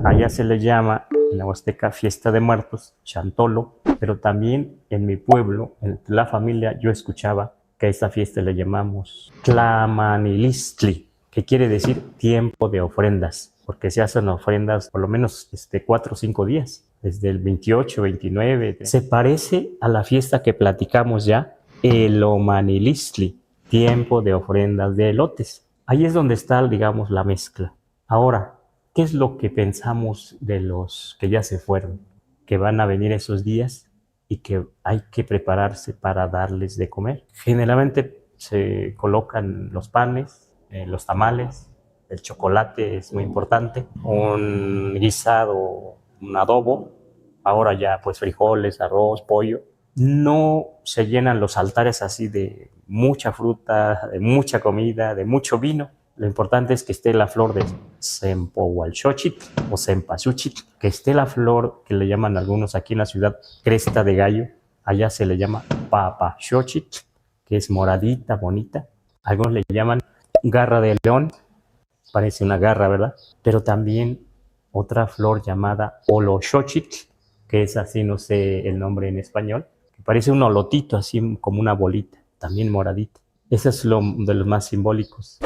Allá se le llama, en la Huasteca, Fiesta de Muertos, Chantolo, pero también en mi pueblo, en la familia, yo escuchaba que a esta fiesta le llamamos Tlamanilistli, que quiere decir tiempo de ofrendas, porque se hacen ofrendas por lo menos 4 o 5 días, desde el 28, 29. Se parece a la fiesta que platicamos ya, el Omanilistli, tiempo de ofrendas de elotes. Ahí es donde está, digamos, la mezcla. Ahora, ¿qué es lo que pensamos de los que ya se fueron? Que van a venir esos días y que hay que prepararse para darles de comer. Generalmente se colocan los panes, los tamales, el chocolate es muy importante, un guisado, un adobo, ahora ya pues frijoles, arroz, pollo. No se llenan los altares así de mucha fruta, de mucha comida, de mucho vino. Lo importante es que esté la flor de Sempohualxochitl o Cempasúchitl, que esté la flor que le llaman algunos aquí en la ciudad cresta de gallo, allá se le llama Papaxochitl, que es moradita, bonita. Algunos le llaman garra de león, parece una garra, ¿verdad? Pero también otra flor llamada Oloxochitl, que es así, no sé el nombre en español, que parece un olotito, así como una bolita, también moradita. Ese es lo de los más simbólicos.